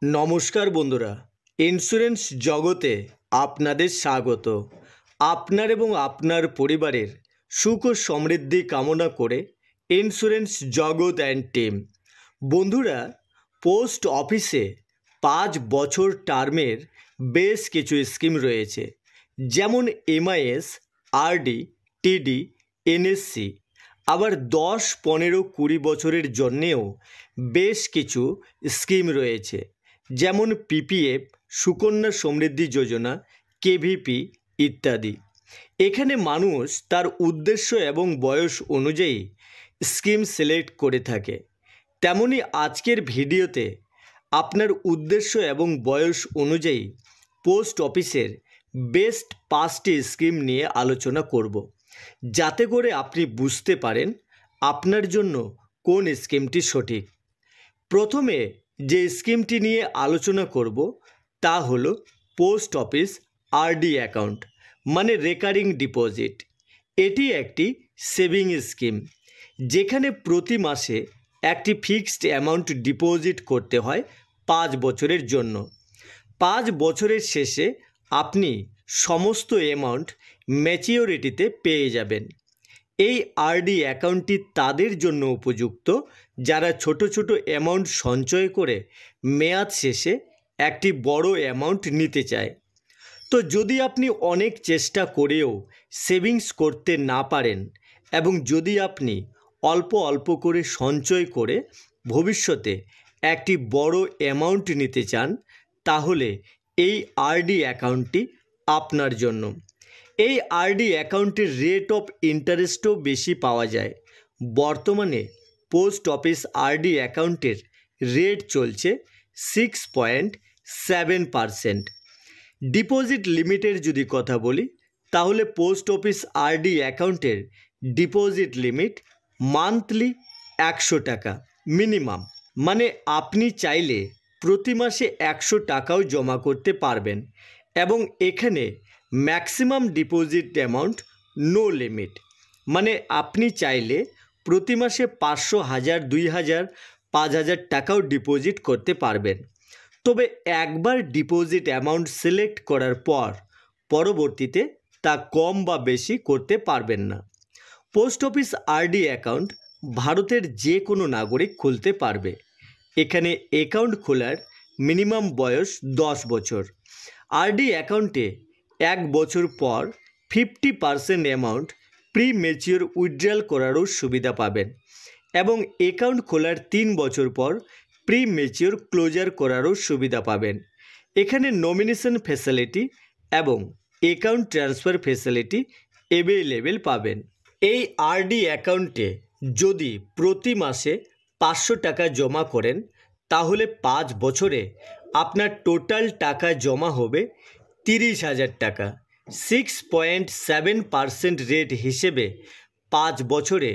নমস্কার বন্ধুরা, ইন্স্যুরেন্স জগতে আপনাদের স্বাগত। আপনার এবং আপনার পরিবারের সুখ ও সমৃদ্ধি কামনা করে ইন্স্যুরেন্স জগৎ অ্যান্ড টিম। বন্ধুরা, পোস্ট অফিসে 5 বছর টার্মের বেশ কিছু স্কিম রয়েছে, যেমন এমআইএস, আরডি, টিডি, এনএসসি। আবার 10, 15, 20 বছরের জন্যেও বেশ কিছু স্কিম রয়েছে, যেমন পিপিএফ, সুকন্যা সমৃদ্ধি যোজনা, কেভিপি ইত্যাদি। এখানে মানুষ তার উদ্দেশ্য এবং বয়স অনুযায়ী স্কিম সিলেক্ট করে থাকে। তেমনি আজকের ভিডিওতে আপনার উদ্দেশ্য এবং বয়স অনুযায়ী পোস্ট অফিসের বেস্ট 5টি স্কিম নিয়ে আলোচনা করব, যাতে করে আপনি বুঝতে পারেন আপনার জন্য কোন স্কিমটি সঠিক। প্রথমে যে স্কিমটি নিয়ে আলোচনা করব তা হলো পোস্ট অফিস আরডি অ্যাকাউন্ট, মানে রেকারিং ডিপোজিট। এটি একটি সেভিং স্কিম, যেখানে প্রতি মাসে একটি ফিক্সড অ্যামাউন্ট ডিপোজিট করতে হয় 5 বছরের জন্য। 5 বছরের শেষে আপনি সমস্ত অ্যামাউন্ট ম্যাচিওরিটিতে পেয়ে যাবেন। এই আরডি অ্যাকাউন্টটি তাদের জন্য উপযুক্ত যারা ছোট ছোট অ্যামাউন্ট সঞ্চয় করে মেয়াদ শেষে একটি বড় অ্যামাউন্ট নিতে চায়। তো যদি আপনি অনেক চেষ্টা করেও সেভিংস করতে না পারেন এবং যদি আপনি অল্প অল্প করে সঞ্চয় করে ভবিষ্যতে একটি বড় অ্যামাউন্ট নিতে চান, তাহলে এই আরডি অ্যাকাউন্টটি আপনার জন্য। এই আরডি অ্যাকাউন্টের রেট অফ ইন্টারেস্টও বেশি পাওয়া যায়। বর্তমানে পোস্ট অফিস আরডি অ্যাকাউন্টের রেট চলছে 6.7%। ডিপোজিট লিমিটের যদি কথা বলি, তাহলে পোস্ট অফিস আরডি অ্যাকাউন্টের ডিপোজিট লিমিট মান্থলি 100 টাকা মিনিমাম, মানে আপনি চাইলে প্রতি মাসে 100 টাকাও জমা করতে পারবেন। এবং এখানে maximum deposit amount no limit, মানে আপনি চাইলে প্রতি মাসে 500, 1000, 2000, 5000 টাকাও ডিপোজিট করতে পারবেন। তবে একবার ডিপোজিট অ্যামাউন্ট সিলেক্ট করার পর পরবর্তীতে তা কম বা বেশি করতে পারবেন না। পোস্ট অফিস আরডি অ্যাকাউন্ট ভারতের যে কোনো নাগরিক খুলতে পারবে। এখানে অ্যাকাউন্ট খোলার মিনিমাম বয়স 10 বছর। আরডি অ্যাকাউন্টে 1 বছর পর 50% অ্যামাউন্ট প্রি ম্যাচিওর উইথড্রয়াল করারও সুবিধা পাবেন এবং অ্যাকাউন্ট খোলার 3 বছর পর প্রি ম্যাচিওর ক্লোজার করারও সুবিধা পাবেন। এখানে নমিনেশন ফ্যাসিলিটি এবং অ্যাকাউন্ট ট্রান্সফার ফ্যাসিলিটি অ্যাভেলেবেল পাবেন। এই আরডি অ্যাকাউন্টে যদি প্রতি মাসে 500 টাকা জমা করেন, তাহলে 5 বছরে আপনার টোটাল টাকা জমা হবে 30,000 টাকা। 6.7% রেট হিসেবে 5 বছরে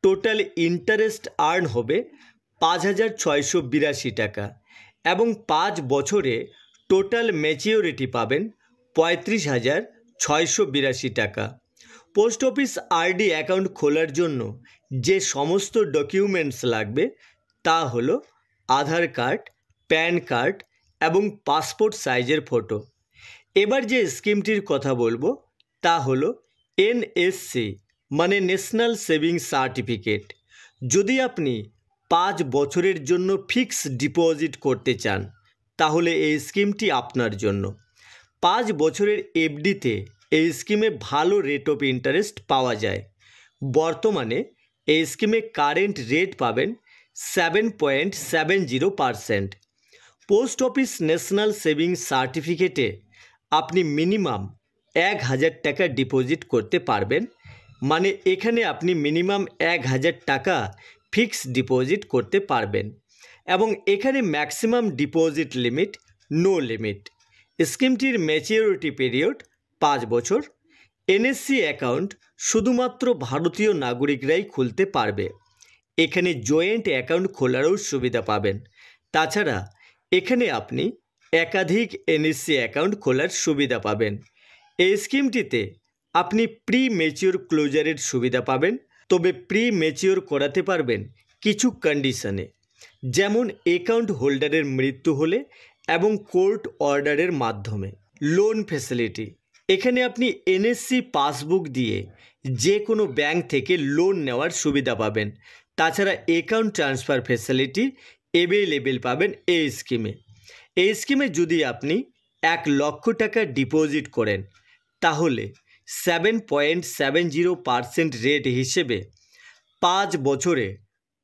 টোটাল ইন্টারেস্ট আর্ন হবে 5,682 টাকা এবং 5 বছরে টোটাল ম্যাচিওরিটি পাবেন 35,682 টাকা। পোস্ট অফিস আরডি অ্যাকাউন্ট খোলার জন্য যে সমস্ত ডকুমেন্টস লাগবে তা হলো আধার কার্ড, প্যান কার্ড এবং পাসপোর্ট সাইজের ফটো। এবার যে স্কিমটির কথা বলবো তা হলো এনএসসি, মানে ন্যাশনাল সেভিংস সার্টিফিকেট। যদি আপনি 5 বছরের জন্য ফিক্সড ডিপোজিট করতে চান, তাহলে এই স্কিমটি আপনার জন্য। 5 বছরের এফডিতে এই স্কিমে ভালো রেট অফ ইন্টারেস্ট পাওয়া যায়। বর্তমানে এই স্কিমে কারেন্ট রেট পাবেন 7.70%। পোস্ট অফিস ন্যাশনাল সেভিংস সার্টিফিকেটে আপনি মিনিমাম 1,000 টাকা ডিপোজিট করতে পারবেন, মানে এখানে আপনি মিনিমাম 1,000 টাকা ফিক্সড ডিপোজিট করতে পারবেন এবং এখানে maximum deposit limit no limit. স্কিমটির ম্যাচিওরিটি পিরিয়ড 5 বছর। এনএসসি অ্যাকাউন্ট শুধুমাত্র ভারতীয় নাগরিকরাই খুলতে পারবে। এখানে জয়েন্ট অ্যাকাউন্ট খোলারও সুবিধা পাবেন। তাছাড়া এখানে আপনি একাধিক এনএসসি অ্যাকাউন্ট খোলার সুবিধা পাবেন। এই স্কিমটিতে আপনি প্রি ম্যাচিওর ক্লোজারের সুবিধা পাবেন, তবে প্রি ম্যাচিওর করাতে পারবেন কিছু কন্ডিশনে। যেমন অ্যাকাউন্ট হোল্ডারের মৃত্যু হলে এবং কোর্ট অর্ডারের মাধ্যমে। লোন ফ্যাসিলিটি, এখানে আপনি এনএসসি পাসবুক দিয়ে যে কোনো ব্যাংক থেকে লোন নেওয়ার সুবিধা পাবেন। তাছাড়া অ্যাকাউন্ট ট্রান্সফার ফ্যাসিলিটি অ্যাভেলেবেল পাবেন এই স্কিমে। এই স্কিমে যদি আপনি 1 লক্ষ টাকা ডিপোজিট করেন তাহলে 7.70% রেট হিসেবে 5 বছরে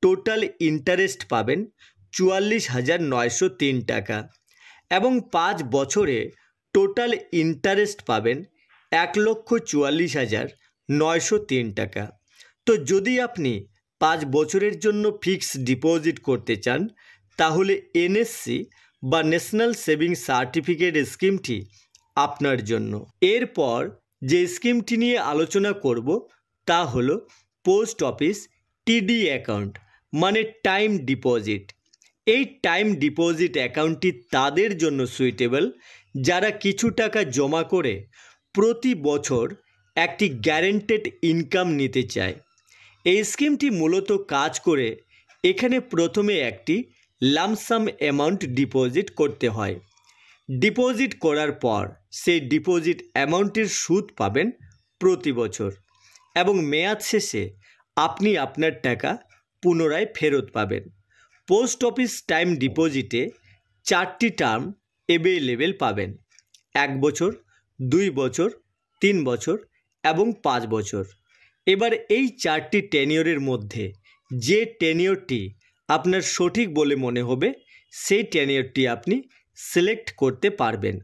টোটাল ইন্টারেস্ট পাবেন 44,903 টাকা এবং 5 বছরে টোটাল ইন্টারেস্ট পাবেন 1,44,903 টাকা। তো যদি আপনি 5 বছরের জন্য ফিক্সড ডিপোজিট করতে চান তাহলে এনএসসি বা ন্যাশনাল সেভিংস সার্টিফিকেট স্কিমটি আপনার জন্য। এরপর যে স্কিমটি নিয়ে আলোচনা করব তা হলো পোস্ট অফিস টিডি অ্যাকাউন্ট মানে টাইম ডিপোজিট। এই টাইম ডিপোজিট অ্যাকাউন্টটি তাদের জন্য সুইটেবল যারা কিছু টাকা জমা করে প্রতি বছর একটি গ্যারেন্টেড ইনকাম নিতে চায়। এই স্কিমটি মূলত কাজ করে এখানে প্রথমে একটি লামসাম অ্যামাউন্ট ডিপোজিট করতে হয়। ডিপোজিট করার পর সেই ডিপোজিট অ্যামাউন্টের সুদ পাবেন প্রতি বছর এবং মেয়াদ শেষে আপনি আপনার টাকা পুনরায় ফেরত পাবেন। পোস্ট অফিস টাইম ডিপোজিটে 4টি টার্ম অ্যাভেলেবেল পাবেন, 1 বছর, 2 বছর, 3 বছর এবং 5 বছর। এবার এই 4টি টেনিয়রের মধ্যে যে টেনিয়রটি আপনার সঠিক বলে মনে হবে সেই টেনিয়রটি আপনি সিলেক্ট করতে পারবেন।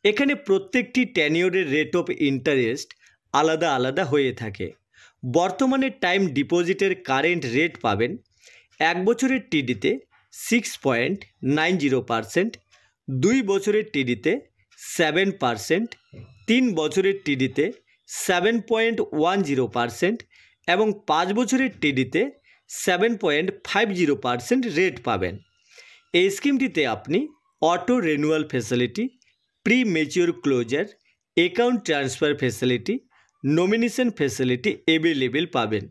এখানে প্রত্যেকটি টেনিয়রের রেট অফ ইন্টারেস্ট আলাদা আলাদা হয়ে থাকে। বর্তমানে টাইম ডিপোজিটের কারেন্ট রেট পাবেন 1 বছরের টিডিতে 6.90%, 2 বছরের টিডিতে 7%, 3 বছরের টিডিতে 7.10% এবং 5 বছরের টিডিতে 7.50% রেট পাবেন। এই স্কিমটিতে আপনি auto renewal facility, premature closure, account transfer facility, nomination facility available পাবেন।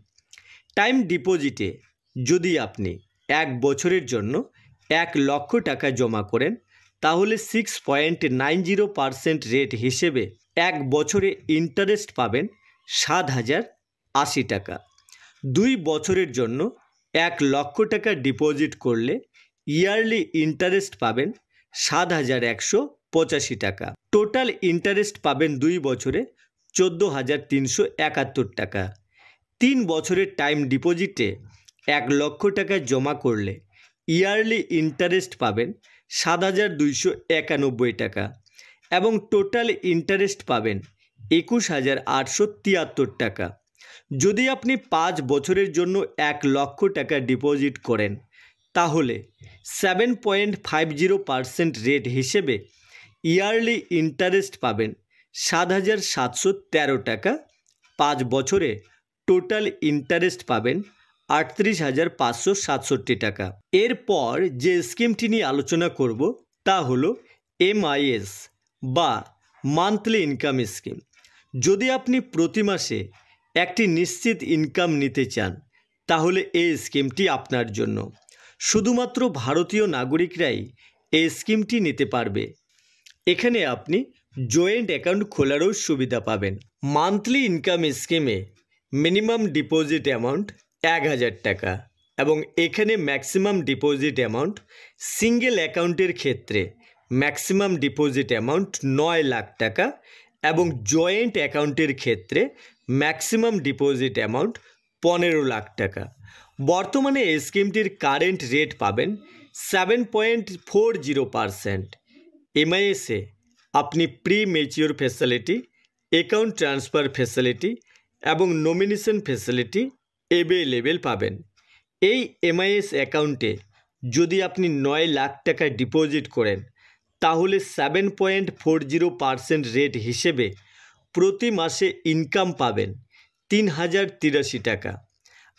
টাইম ডিপোজিটে যদি আপনি 1 বছরের জন্য 1 লক্ষ টাকা জমা করেন তাহলে 6.90% রেট হিসেবে 1 বছরে ইন্টারেস্ট পাবেন 7,080 টাকা। 2 বছরের জন্য 1 লক্ষ টাকা ডিপোজিট করলে ইয়ারলি ইন্টারেস্ট পাবেন 7,185 টাকা। টোটাল ইন্টারেস্ট পাবেন 2 বছরে 14,371 টাকা। 3 বছরের টাইম ডিপোজিটে 1 লক্ষ টাকা জমা করলে ইয়ারলি ইন্টারেস্ট পাবেন 7,291 টাকা এবং টোটাল ইন্টারেস্ট পাবেন 21,873 টাকা। যদি আপনি 5 বছরের জন্য 1 লক্ষ টাকা ডিপোজিট করেন তাহলে 7.50% রেট হিসেবে ইয়ারলি ইন্টারেস্ট পাবেন 7,713 টাকা। 5 বছরে টোটাল ইন্টারেস্ট পাবেন 38,567 টাকা। এরপর যে স্কিমটি নিয়ে আলোচনা করব তা হলো MIS বা মান্থলি ইনকাম স্কিম। যদি আপনি প্রতি মাসে একটি নিশ্চিত ইনকাম নিতে চান তাহলে এই স্কিমটি আপনার জন্য। শুধুমাত্র ভারতীয় নাগরিকরাই এই স্কিমটি নিতে পারবে। এখানে আপনি জয়েন্ট অ্যাকাউন্ট খোলারও সুবিধা পাবেন। মান্থলি ইনকাম স্কিমে মিনিমাম ডিপোজিট অ্যামাউন্ট 1,000 টাকা এবং এখানে ম্যাক্সিমাম ডিপোজিট অ্যামাউন্ট সিঙ্গেল অ্যাকাউন্টের ক্ষেত্রে ম্যাক্সিমাম ডিপোজিট অ্যামাউন্ট 9 লাখ টাকা এবং জয়েন্ট অ্যাকাউন্টের ক্ষেত্রে ম্যাক্সিমাম ডিপোজিট অ্যামাউন্ট 15 লাখ টাকা। বর্তমানে এই স্কিমটির কারেন্ট রেট পাবেন 7.40%। MIS-এ আপনি pre mature facility, account transfer facility এবং নমিনেশন ফ্যাসিলিটি অ্যাভেলেবেল পাবেন। এই MIS অ্যাকাউন্টে যদি আপনি 9 লাখ টাকা ডিপোজিট করেন তাহলে 7.40% রেট হিসেবে প্রতি মাসে ইনকাম পাবেন 3,083 টাকা।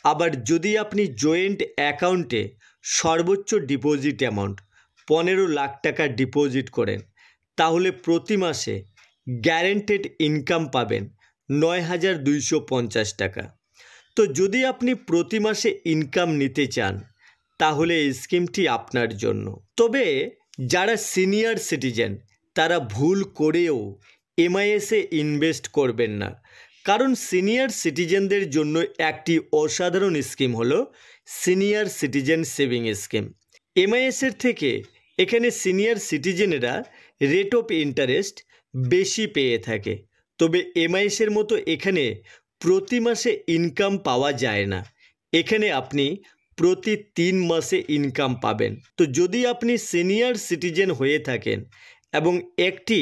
আবার যদি আপনি জয়েন্ট অ্যাকাউন্টে সর্বোচ্চ ডিপোজিট অ্যামাউন্ট 15 লাখ টাকা ডিপোজিট করেন তাহলে প্রতি মাসে গ্যারেন্টেড ইনকাম পাবেন 9,250 টাকা। তো যদি আপনি প্রতি মাসে ইনকাম নিতে চান তাহলে এই স্কিমটি আপনার জন্য। তবে যারা সিনিয়র সিটিজেন তারা ভুল করেও এমআইএসে ইনভেস্ট করবেন না, কারণ সিনিয়র সিটিজেনদের জন্য একটি অসাধারণ স্কিম হলো সিনিয়র সিটিজেন সেভিং স্কিম। এমআইএসের থেকে এখানে সিনিয়র সিটিজেনেরা রেট অফ ইন্টারেস্ট বেশি পেয়ে থাকে, তবে এমআইএসের মতো এখানে প্রতি মাসে ইনকাম পাওয়া যায় না। এখানে আপনি প্রতি 3 মাসে ইনকাম পাবেন। তো যদি আপনি সিনিয়র সিটিজেন হয়ে থাকেন এবং একটি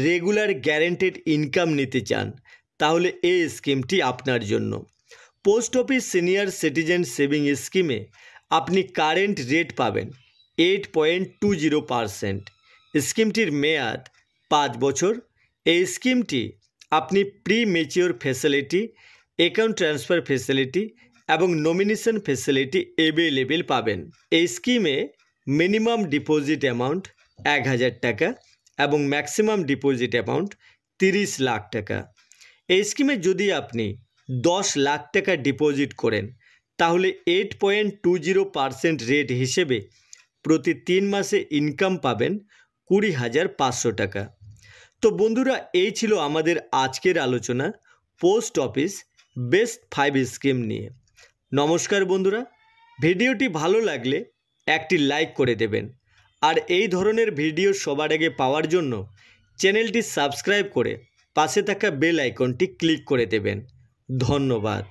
রেগুলার গ্যারেন্টেড ইনকাম নিতে চান, তাহলে এই স্কিমটি আপনার জন্য। Post office senior citizen saving স্কিমে আপনি কারেন্ট রেট পাবেন 8.20%। স্কিমটির মেয়াদ 5 বছর। এই স্কিমটি আপনি pre mature facility, account transfer facility এবং নমিনেশন ফ্যাসিলিটি অ্যাভেলেবেল পাবেন। এই স্কিমে মিনিমাম ডিপোজিট অ্যামাউন্ট 1000 টাকা এবং ম্যাক্সিমাম ডিপোজিট অ্যামাউন্ট 30 লাখ টাকা। এই স্কিমে যদি আপনি 10 লাখ টাকা ডিপোজিট করেন, তাহলে 8.20% রেট হিসেবে প্রতি 3 মাসে ইনকাম পাবেন 20,500 টাকা। তো বন্ধুরা, এই ছিল আমাদের আজকের আলোচনা পোস্ট অফিস বেস্ট 5 স্কিম নিয়ে। নমস্কার বন্ধুরা, ভিডিওটি ভালো লাগলে একটি লাইক করে দেবেন, আর এই ধরনের ভিডিও সবার আগে পাওয়ার জন্য চ্যানেলটি সাবস্ক্রাইব করে পাশে থাকা বেল আইকনটি ক্লিক করে দেবেন। ধন্যবাদ।